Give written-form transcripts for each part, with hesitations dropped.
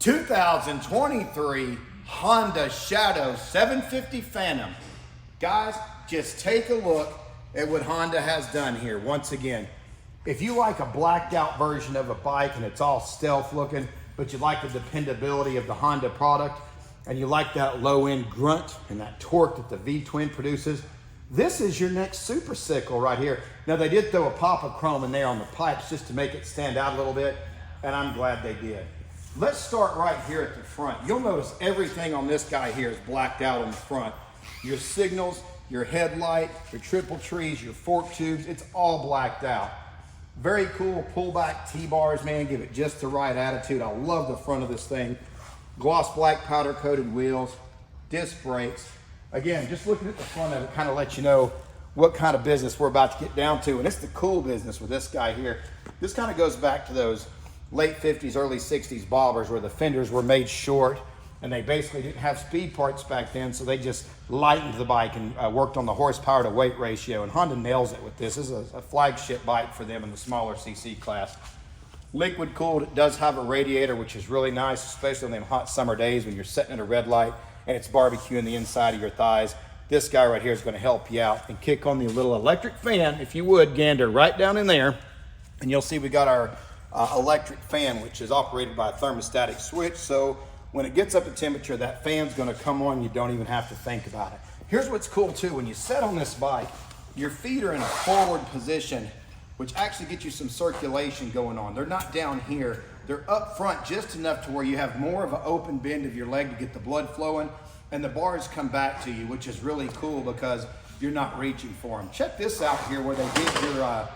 2023 Honda Shadow 750 Phantom. Guys, just take a look at what Honda has done here. Once again, if you like a blacked out version of a bike and it's all stealth looking, but you like the dependability of the Honda product, and you like that low end grunt and that torque that the V-twin produces, this is your next supercycle right here. Now they did throw a pop of chrome in there on the pipes just to make it stand out a little bit, and I'm glad they did. Let's start right here at the front. You'll notice everything on this guy here is blacked out on the front. Your signals, your headlight, your triple trees, your fork tubes, it's all blacked out. Very cool pullback T-bars, man, give it just the right attitude. I love the front of this thing. Gloss black powder coated wheels, disc brakes. Again, just looking at the front of it kind of lets you know what kind of business we're about to get down to. And it's the cool business with this guy here. This kind of goes back to those late 50s, early 60s bobbers where the fenders were made short and they basically didn't have speed parts back then, so they just lightened the bike and worked on the horsepower to weight ratio. And Honda nails it with this. This is a flagship bike for them in the smaller CC class. Liquid cooled, it does have a radiator, which is really nice, especially on them hot summer days when you're sitting at a red light and it's barbecuing the inside of your thighs. This guy right here is going to help you out. And kick on the little electric fan, if you would, gander right down in there, and you'll see we got our electric fan, which is operated by a thermostatic switch. So when it gets up to temperature, that fan's going to come on. You don't even have to think about it. Here's what's cool too. When you sit on this bike, your feet are in a forward position, which actually gets you some circulation going on. They're not down here. They're up front just enough to where you have more of an open bend of your leg to get the blood flowing, and the bars come back to you, which is really cool because you're not reaching for them. Check this out here where they did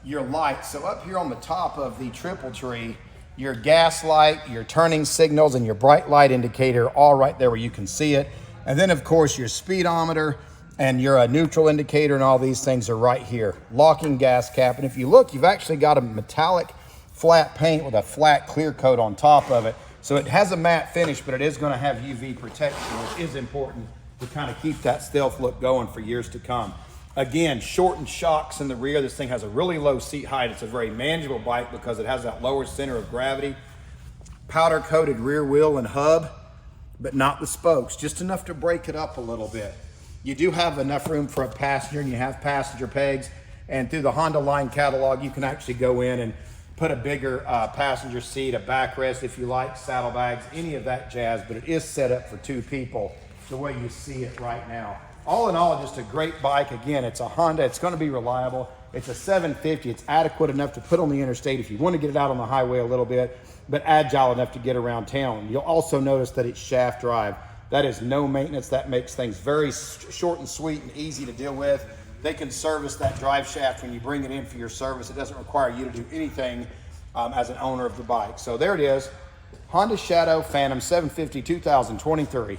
your lights. So up here on the top of the triple tree, your gas light, your turning signals, and your bright light indicator all right there where you can see it. And then of course your speedometer and your neutral indicator and all these things are right here. Locking gas cap, and if you look, you've actually got a metallic flat paint with a flat clear coat on top of it. So it has a matte finish, but it is going to have UV protection, which is important to kind of keep that stealth look going for years to come. Again, shortened shocks in the rear. This thing has a really low seat height. It's a very manageable bike because it has that lower center of gravity. Powder coated rear wheel and hub, but not the spokes, just enough to break it up a little bit. You do have enough room for a passenger, and you have passenger pegs. And through the Honda line catalog, you can actually go in and put a bigger passenger seat, a backrest if you like, saddlebags, any of that jazz, but it is set up for two people the way you see it right now. All in all, just a great bike. Again, it's a Honda. It's going to be reliable. It's a 750. It's adequate enough to put on the interstate if you want to get it out on the highway a little bit, but agile enough to get around town. You'll also notice that it's shaft drive. That is no maintenance. That makes things very short and sweet and easy to deal with. They can service that drive shaft when you bring it in for your service. It doesn't require you to do anything as an owner of the bike. So there it is, Honda Shadow Phantom 750 2023.